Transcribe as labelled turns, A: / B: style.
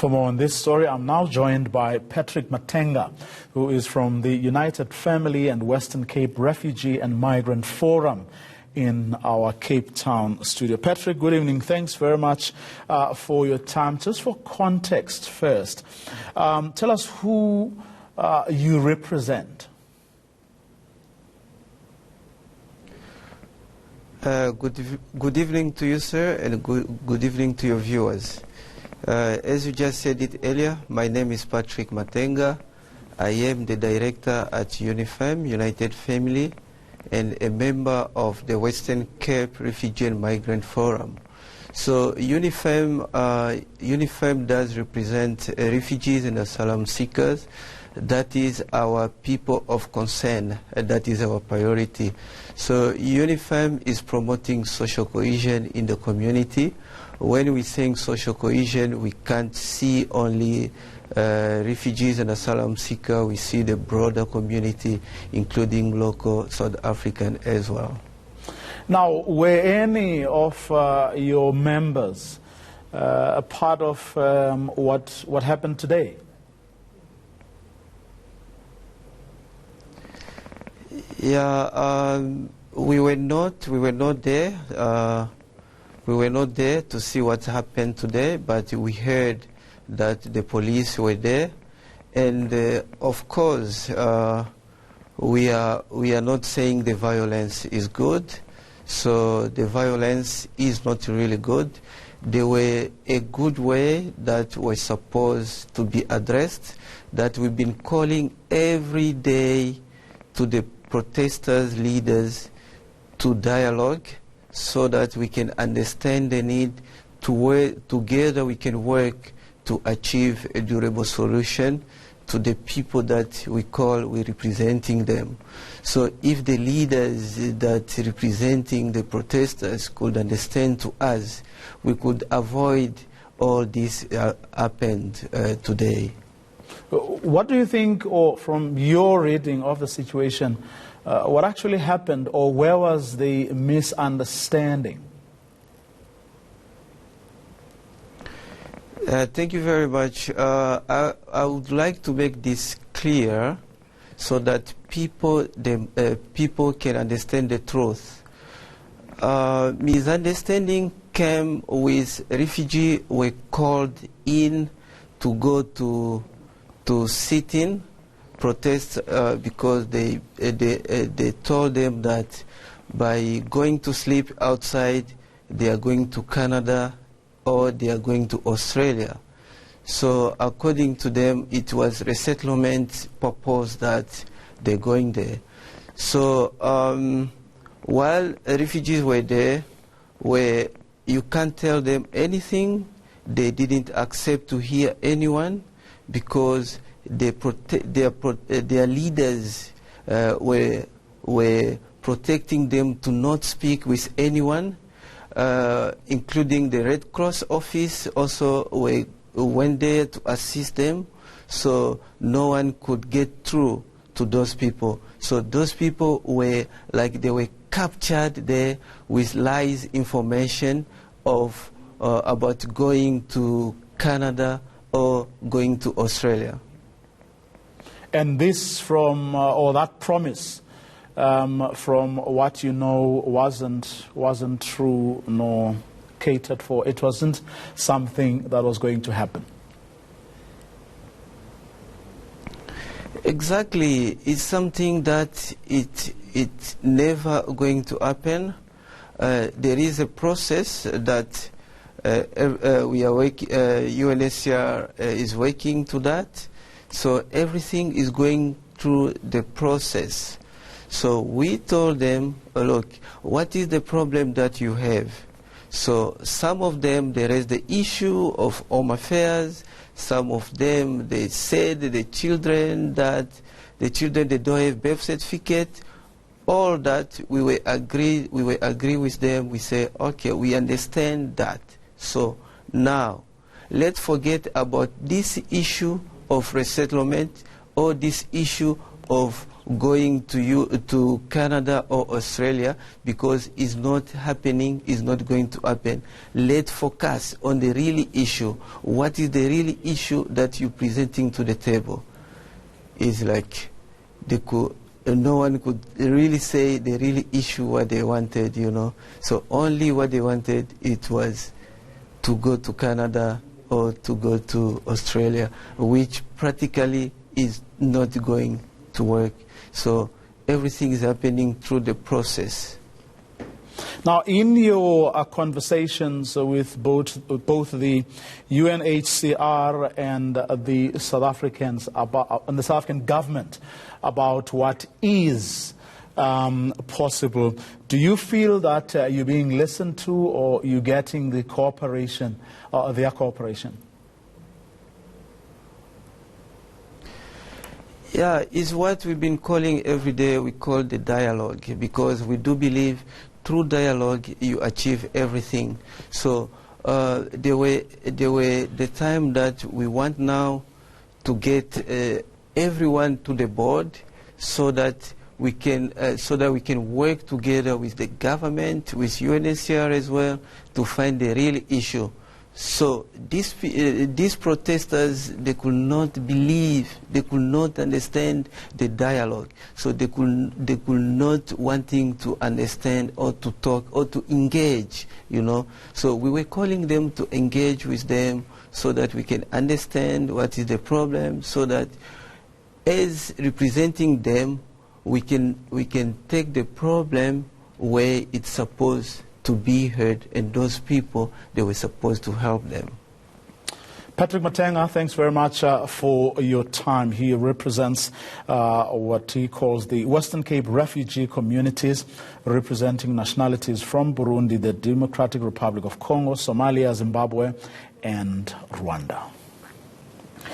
A: For more on this story, I'm now joined by Patrick Matenga, who is from the United Family and Western Cape Refugee and Migrant Forum in our Cape Town studio. Patrick, good evening. Thanks very much for your time. Just for context first, tell us who you represent.
B: Good evening to you, sir, and good evening to your viewers. As you just said it earlier, my name is Patrick Matenga. I am the director at UNIFEM, United Family, and a member of the Western Cape Refugee and Migrant Forum. So UNIFEM does represent refugees and asylum seekers. That is our people of concern, and that is our priority. So UNIFEM is promoting social cohesion in the community. When we think social cohesion, we can't see only refugees and asylum seekers, we see the broader community, including local South African as well.
A: Now, were any of your members a part of what happened today?
B: Yeah, we were not there. We were not there to see what happened today, but we heard that the police were there, and of course, we are not saying the violence is good. So the violence is not really good. There were a good way that was supposed to be addressed, that we've been calling every day to the protesters, leaders, to dialogue, so that we can understand the need to work together. We can work to achieve a durable solution to the people that we're representing them. So if the leaders that representing the protesters could understand to us, we could avoid all this happened today.
A: What do you think, or from your reading of the situation, what actually happened, or where was the misunderstanding?
B: Thank you very much. I would like to make this clear so that people can understand the truth. Misunderstanding came with refugees were called in to go to sit in protest because they told them that by going to sleep outside they are going to Canada or they are going to Australia. So according to them, it was resettlement purpose that they're going there. So while refugees were there, where you can't tell them anything, they didn't accept to hear anyone because their leaders were protecting them to not speak with anyone. Including the Red Cross office also went there to assist them, so no one could get through to those people. So those people were like they were captured there with lies information of about going to Canada or going to Australia.
A: And this from or that promise, from what you know, wasn't true nor catered for. It wasn't something that was going to happen.
B: Exactly, it's something that it's never going to happen. There is a process that we are working. UNHCR is working to that. So everything is going through the process. So we told them, look, what is the problem that you have? So some of them, there is the issue of home affairs. Some of them, they said the children they don't have birth certificate. All that we will agree with them. We say, okay, we understand that. So now, let's forget about this issue of resettlement or this issue of going to Canada or Australia, because it's not happening, it's not going to happen. Let's focus on the real issue. What is the real issue that you're presenting to the table? It's like no one could really say the real issue what they wanted, you know. So only what they wanted, it was to go to Canada or to go to Australia, which practically is not going to work. So everything is happening through the process.
A: Now, in your conversations with both the UNHCR and the South Africans and the South African government about what is possible, do you feel that you're being listened to, or you're getting the cooperation, their cooperation?
B: Yeah, it's what we've been calling every day, we call the dialogue, because we do believe through dialogue you achieve everything. So the time that we want now to get everyone to the board, so that we can work together with the government, with UNHCR as well, to find the real issue. So these protesters, they could not believe, they could not understand the dialogue. So they could not wanting to understand or to talk or to engage, you know. So we were calling them to engage with them so that we can understand what is the problem, so that as representing them, we can take the problem where it's supposed to be heard, and those people, they were supposed to help them.
A: Patrick Matenga, thanks very much for your time. He represents what he calls the Western Cape refugee communities, representing nationalities from Burundi, the Democratic Republic of Congo, Somalia, Zimbabwe, and Rwanda.